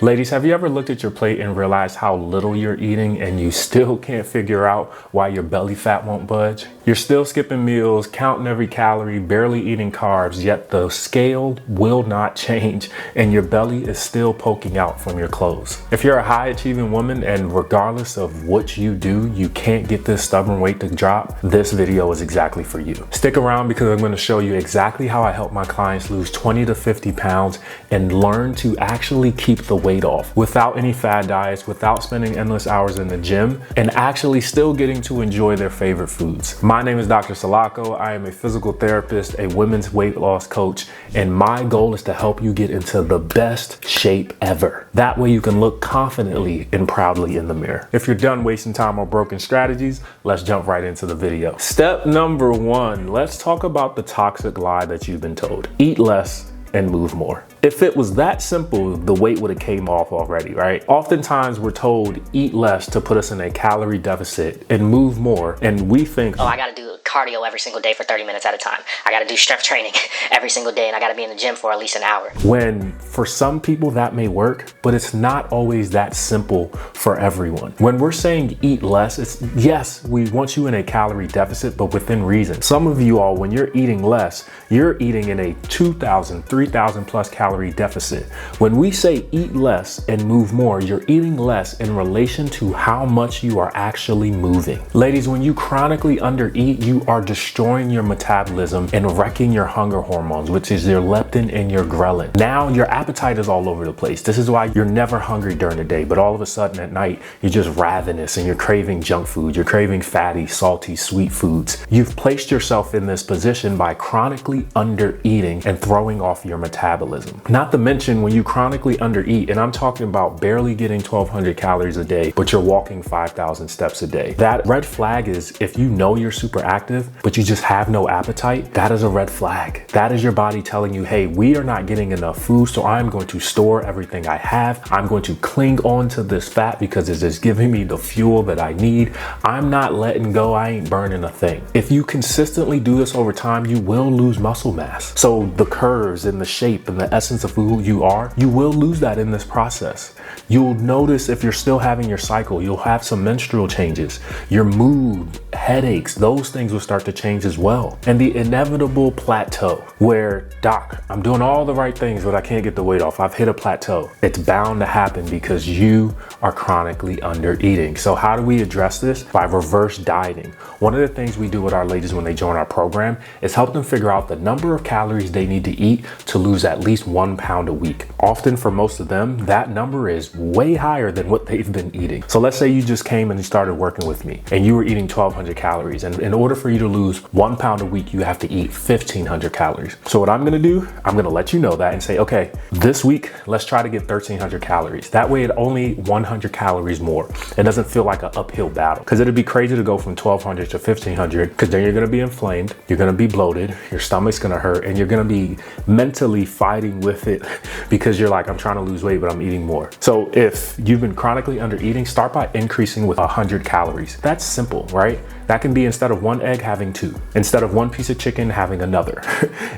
Ladies, have you ever looked at your plate and realized how little you're eating and you still can't figure out why your belly fat won't budge? You're still skipping meals, counting every calorie, barely eating carbs, yet the scale will not change and your belly is still poking out from your clothes. If you're a high achieving woman and regardless of what you do, you can't get this stubborn weight to drop, this video is exactly for you. Stick around because I'm going to show you exactly how I help my clients lose 20 to 50 pounds and learn to actually keep the weight off without any fad diets, without spending endless hours in the gym, and actually still getting to enjoy their favorite foods. My name is Dr. Salako. I am a physical therapist, a women's weight loss coach, and my goal is to help you get into the best shape ever. That way you can look confidently and proudly in the mirror. If you're done wasting time on broken strategies, let's jump right into the video. Step number 1, let's talk about the toxic lie that you've been told. Eat less and move more. If it was that simple, the weight would have came off already, right? Oftentimes we're told eat less to put us in a calorie deficit and move more. And we think, oh, I gotta do cardio every single day for 30 minutes at a time. I gotta do strength training every single day and I gotta be in the gym for at least an hour. When for some people that may work, but it's not always that simple for everyone. When we're saying eat less, it's yes, we want you in a calorie deficit, but within reason. Some of you all, when you're eating less, you're eating in a 2,000, 3,000 plus calorie deficit. When we say eat less and move more, you're eating less in relation to how much you are actually moving. Ladies, when you chronically undereat, you are destroying your metabolism and wrecking your hunger hormones, which is your leptin and your ghrelin. Now your appetite is all over the place. This is why you're never hungry during the day, but all of a sudden at night, you're just ravenous and you're craving junk food. You're craving fatty, salty, sweet foods. You've placed yourself in this position by chronically undereating and throwing off your metabolism. Not to mention when you chronically undereat, and I'm talking about barely getting 1,200 calories a day, but you're walking 5,000 steps a day. That red flag is if you know you're super active, but you just have no appetite, that is a red flag. That is your body telling you, hey, we are not getting enough food, so I'm going to store everything I have. I'm going to cling on to this fat because it's just giving me the fuel that I need. I'm not letting go. I ain't burning a thing. If you consistently do this over time, you will lose muscle mass. So the curves and the shape and the essence of who you are, you will lose that in this process. You'll notice if you're still having your cycle, you'll have some menstrual changes, your mood, headaches, those things will start to change as well. And the inevitable plateau where, doc, I'm doing all the right things, but I can't get the weight off. I've hit a plateau. It's bound to happen because you are chronically under eating. So how do we address this? By reverse dieting. One of the things we do with our ladies when they join our program is help them figure out the number of calories they need to eat to lose at least 1 pound a week. Often for most of them, that number is way higher than what they've been eating. So let's say you just came and you started working with me and you were eating 1,200 calories. And in order for you to lose 1 pound a week, you have to eat 1,500 calories. So what I'm gonna do, I'm gonna let you know that and say, okay, this week, let's try to get 1,300 calories. That way it only 100 calories more. It doesn't feel like an uphill battle because it'd be crazy to go from 1,200 to 1,500 because then you're gonna be inflamed, you're gonna be bloated, your stomach's gonna hurt, and you're gonna be mentally fighting with it because you're like, I'm trying to lose weight, but I'm eating more. So if you've been chronically under eating, start by increasing with 100 calories. That's simple, right? That can be instead of 1 egg, having 2. Instead of 1 piece of chicken, having another.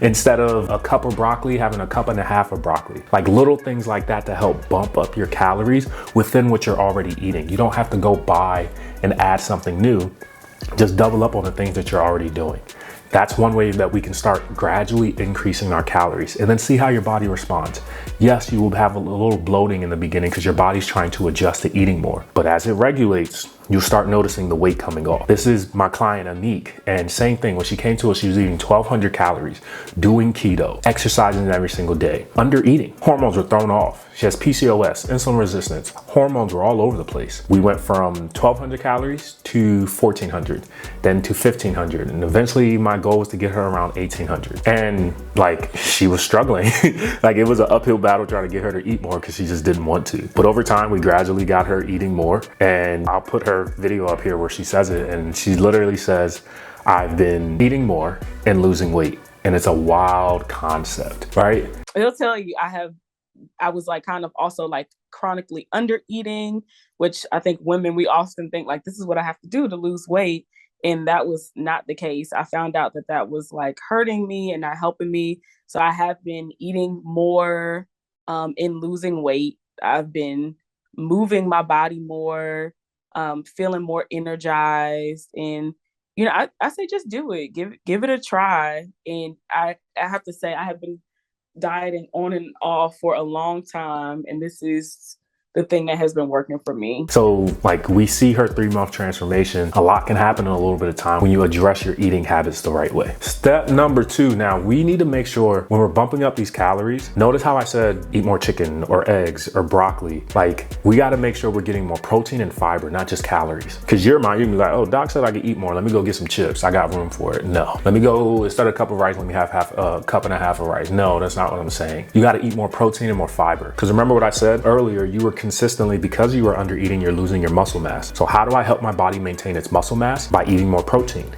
Instead of a cup of broccoli, having a cup and a half of broccoli. Like little things like that to help bump up your calories within what you're already eating. You don't have to go buy and add something new. Just double up on the things that you're already doing. That's one way that we can start gradually increasing our calories and then see how your body responds. Yes, you will have a little bloating in the beginning because your body's trying to adjust to eating more. But as it regulates, you'll start noticing the weight coming off. This is my client, Anik, and same thing. When she came to us, she was eating 1,200 calories, doing keto, exercising every single day, under eating. Hormones were thrown off. She has PCOS, insulin resistance. Hormones were all over the place. We went from 1,200 calories to 1,400, then to 1,500. And eventually my goal was to get her around 1,800. And like, she was struggling. Like it was an uphill battle trying to get her to eat more because she just didn't want to. But over time, we gradually got her eating more. And I'll put her video up here where she says it. And she literally says, I've been eating more and losing weight. And it's a wild concept, right? It'll tell you I was like kind of also like chronically under eating, which I think women, we often think like, this is what I have to do to lose weight. And that was not the case. I found out that that was like hurting me and not helping me. So I have been eating more in losing weight. I've been moving my body more, feeling more energized. And, I say just do it. Give it a try. And I have to say, I have been dieting on and off for a long time. And this is the thing that has been working for me. So like we see her 3-month transformation. A lot can happen in a little bit of time when you address your eating habits the right way. Step number 2, now we need to make sure when we're bumping up these calories, notice how I said eat more chicken or eggs or broccoli. Like we got to make sure we're getting more protein and fiber, not just calories. Because your mind, you'll be like, oh, doc said I could eat more. Let me go get some chips. I got room for it. No. Let me go, instead of a cup of rice, let me have a cup and a half of rice. No, that's not what I'm saying. You got to eat more protein and more fiber. Because remember what I said earlier, you were consistently, because you are under eating, you're losing your muscle mass. So how do I help my body maintain its muscle mass? By eating more protein.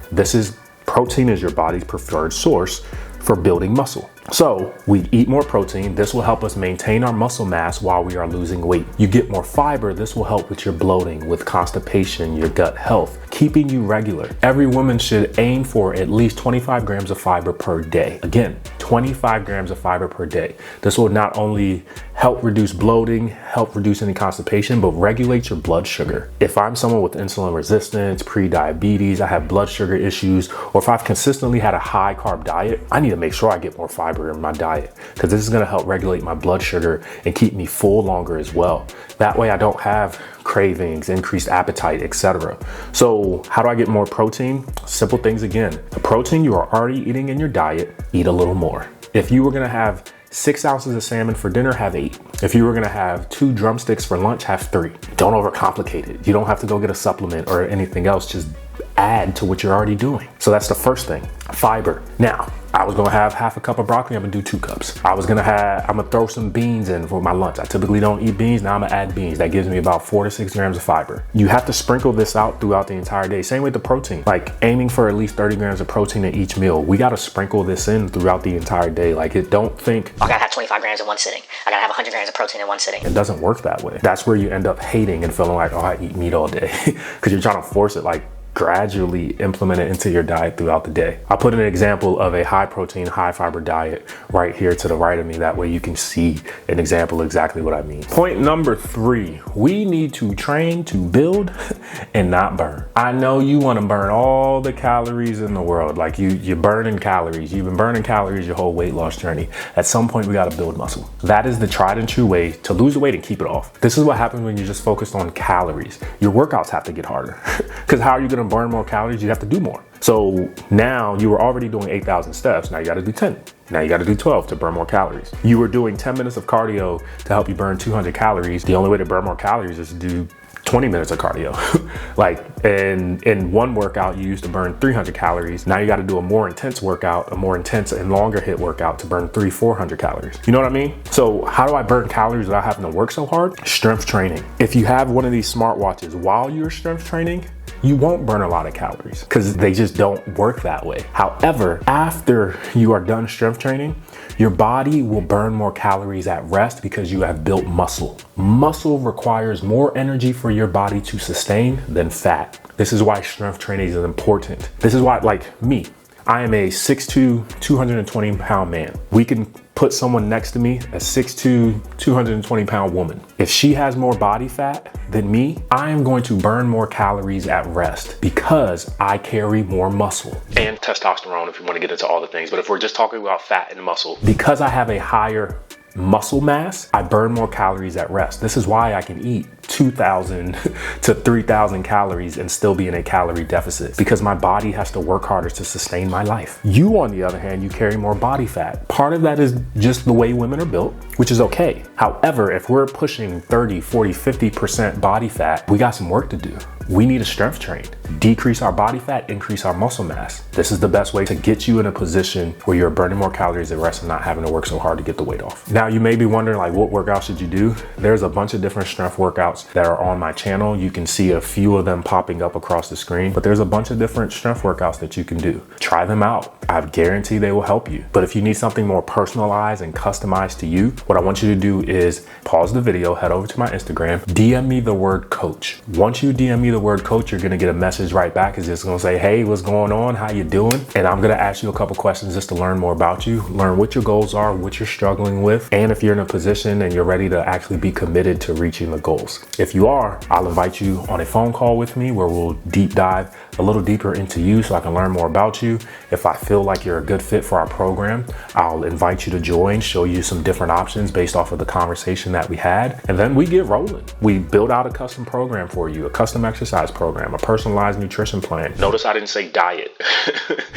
Protein is your body's preferred source for building muscle. So we eat more protein. This will help us maintain our muscle mass while we are losing weight. You get more fiber. This will help with your bloating, with constipation, your gut health, keeping you regular. Every woman should aim for at least 25 grams of fiber per day. Again, 25 grams of fiber per day. This will not only help reduce bloating, help reduce any constipation, but regulate your blood sugar. If I'm someone with insulin resistance, pre-diabetes, I have blood sugar issues, or if I've consistently had a high carb diet, I need to make sure I get more fiber in my diet, because this is going to help regulate my blood sugar and keep me full longer as well. That way I don't have cravings, increased appetite, etc. So how do I get more protein? Simple things again. The protein you are already eating in your diet, eat a little more. If you were going to have 6 ounces of salmon for dinner, have 8. If you were gonna have 2 drumsticks for lunch, have 3. Don't overcomplicate it. You don't have to go get a supplement or anything else. Just add to what you're already doing. So that's the first thing, fiber. Now, I was gonna have half a cup of broccoli, I'm gonna do 2 cups. I'm gonna throw some beans in for my lunch. I typically don't eat beans, now I'm gonna add beans. That gives me about 4 to 6 grams of fiber. You have to sprinkle this out throughout the entire day. Same with the protein, like aiming for at least 30 grams of protein in each meal. We gotta sprinkle this in throughout the entire day. don't think, I gotta have 25 grams in one sitting. I gotta have 100 grams of protein in one sitting. It doesn't work that way. That's where you end up hating and feeling like, oh, I eat meat all day. Because you're trying to force it, like gradually implement it into your diet throughout the day. I'll put an example of a high protein, high fiber diet right here to the right of me. That way you can see an example exactly what I mean. Point number 3, we need to train to build and not burn. I know you want to burn all the calories in the world. Like you're burning calories. You've been burning calories your whole weight loss journey. At some point, we got to build muscle. That is the tried and true way to lose the weight and keep it off. This is what happens when you're just focused on calories. Your workouts have to get harder. Because how are you going to burn more calories? You have to do more. So now you were already doing 8,000 steps. Now you got to do 10. Now you got to do 12 to burn more calories. You were doing 10 minutes of cardio to help you burn 200 calories. The only way to burn more calories is to do 20 minutes of cardio. Like in one workout, you used to burn 300 calories. Now you got to do a more intense workout, a more intense and longer hit workout to burn 400 calories. You know what I mean? So how do I burn calories without having to work so hard? Strength training. If you have one of these smartwatches while you're strength training, you won't burn a lot of calories because they just don't work that way. However, after you are done strength training, your body will burn more calories at rest because you have built muscle. Muscle requires more energy for your body to sustain than fat. This is why strength training is important. This is why, like me, I am a 6'2", 220 pound man. We can put someone next to me, a 6'2", 220 pound woman. If she has more body fat than me, I am going to burn more calories at rest because I carry more muscle. And testosterone, if you want to get into all the things. But if we're just talking about fat and muscle, because I have a higher muscle mass, I burn more calories at rest. This is why I can eat 2,000 to 3,000 calories and still be in a calorie deficit, because my body has to work harder to sustain my life. You, on the other hand, you carry more body fat. Part of that is just the way women are built, which is okay. However, if we're pushing 30, 40, 50% body fat, we got some work to do. We need to strength train, decrease our body fat, increase our muscle mass. This is the best way to get you in a position where you're burning more calories at rest and not having to work so hard to get the weight off. Now, you may be wondering, like, what workout should you do? There's a bunch of different strength workouts that are on my channel. You can see a few of them popping up across the screen, but there's a bunch of different strength workouts that you can do. Try them out. I guarantee they will help you. But if you need something more personalized and customized to you, what I want you to do is pause the video, head over to my Instagram, DM me the word coach. Once you DM me the word coach, you're gonna get a message right back. It's just gonna say, hey, what's going on? How you doing? And I'm gonna ask you a couple questions just to learn more about you, learn what your goals are, what you're struggling with, and if you're in a position and you're ready to actually be committed to reaching the goals. If you are, I'll invite you on a phone call with me where we'll deep dive a little deeper into you so I can learn more about you. If I feel like you're a good fit for our program, I'll invite you to join, show you some different options based off of the conversation that we had, and then we get rolling. We build out a custom program for you, a custom exercise program, a personalized nutrition plan. Notice I didn't say diet.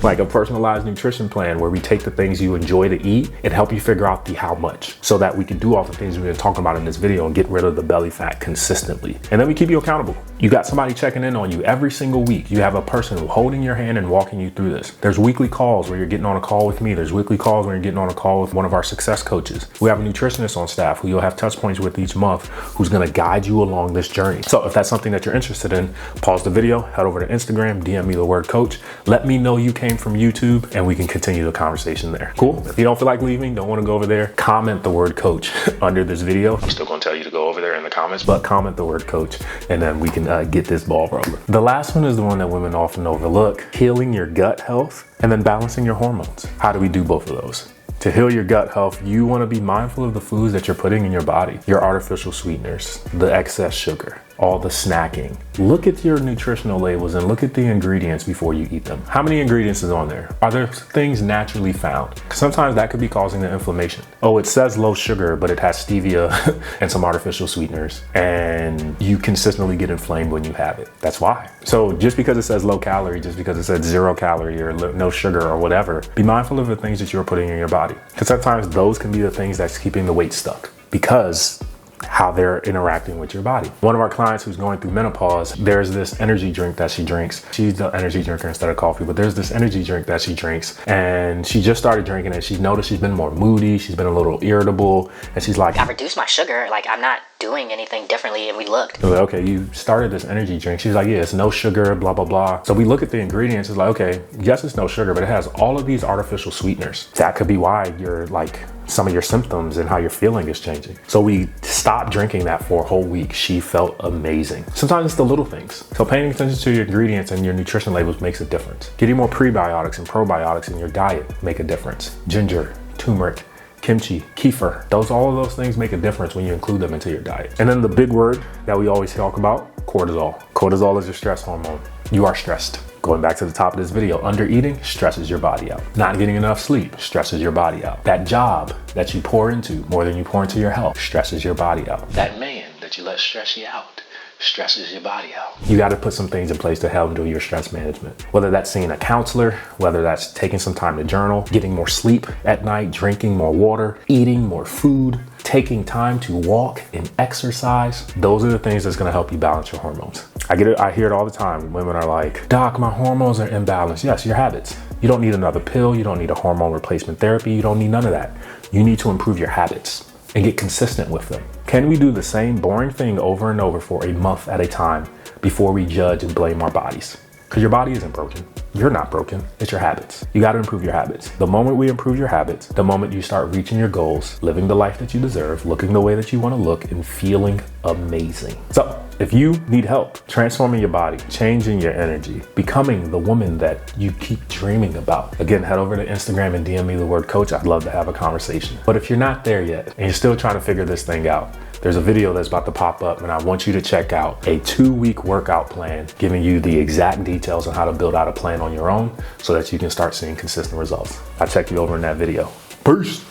Like a personalized nutrition plan where we take the things you enjoy to eat and help you figure out the how much so that we can do all the things we've been talking about in this video and get rid of the belly fat consistently. And then we keep you accountable. You got somebody checking in on you every single week. You have a person holding your hand and walking you through this. There's weekly calls where you're getting on a call with me. There's weekly calls where you're getting on a call with one of our success coaches. We have a nutritionist on staff who you'll have touch points with each month who's gonna guide you along this journey. So if that's something that you're interested in, pause the video, head over to Instagram, DM me the word coach. Let me know you came from YouTube and we can continue the conversation there. Cool? If you don't feel like leaving, don't wanna go over there, comment the word coach under this video. I'm still gonna tell you to go over there in the comments, but comment the word coach and then we can get this ball rolling. The last one is the one that women often overlook: healing your gut health and then balancing your hormones. How do we do both of those? To heal your gut health, you want to be mindful of the foods that you're putting in your body, your artificial sweeteners, the excess sugar, all the snacking. Look at your nutritional labels and look at the ingredients before you eat them. How many ingredients is on there? Are there things naturally found? Sometimes that could be causing the inflammation. Oh, it says low sugar, but it has stevia and some artificial sweeteners, and you consistently get inflamed when you have it. That's why. So just because it says low calorie, just because it says 0 calorie or no sugar or whatever, be mindful of the things that you're putting in your body. Because sometimes those can be the things that's keeping the weight stuck, because how they're interacting with your body. One of our clients who's going through menopause, there's this energy drink that she drinks. She's the energy drinker instead of coffee, but there's this energy drink that she drinks, and she just started drinking it. She's noticed she's been more moody, she's been a little irritable, and she's like, I reduced my sugar, like I'm not doing anything differently, and we looked. I was like, okay, you started this energy drink. She's like, yeah, it's no sugar, blah, blah, blah. So we look at the ingredients, it's like, okay, yes, it's no sugar, but it has all of these artificial sweeteners. That could be why you're like, some of your symptoms and how you're feeling is changing. So we stopped drinking that for a whole week. She felt amazing. Sometimes it's the little things. So paying attention to your ingredients and your nutrition labels makes a difference. Getting more prebiotics and probiotics in your diet make a difference. Ginger, turmeric, kimchi, kefir, all of those things make a difference when you include them into your diet. And then the big word that we always talk about, cortisol. Cortisol is your stress hormone. You are stressed. Going back to the top of this video, undereating stresses your body out. Not getting enough sleep stresses your body out. That job that you pour into more than you pour into your health stresses your body out. That man that you let stress you out stresses your body out. You got to put some things in place to help do your stress management. Whether that's seeing a counselor, whether that's taking some time to journal, getting more sleep at night, drinking more water, eating more food, taking time to walk and exercise. Those are the things that's going to help you balance your hormones. I get it. I hear it all the time. Women are like, doc, my hormones are imbalanced. Yes, your habits. You don't need another pill. You don't need a hormone replacement therapy. You don't need none of that. You need to improve your habits and get consistent with them. Can we do the same boring thing over and over for a month at a time before we judge and blame our bodies? Because your body isn't broken. You're not broken. It's your habits. You got to improve your habits. The moment we improve your habits, the moment you start reaching your goals, living the life that you deserve, looking the way that you want to look, and feeling amazing. So if you need help transforming your body, changing your energy, becoming the woman that you keep dreaming about, again, head over to Instagram and DM me the word coach. I'd love to have a conversation. But if you're not there yet and you're still trying to figure this thing out, there's a video that's about to pop up and I want you to check out a 2-week workout plan, giving you the exact details on how to build out a plan on your own so that you can start seeing consistent results. I'll check you over in that video. Peace.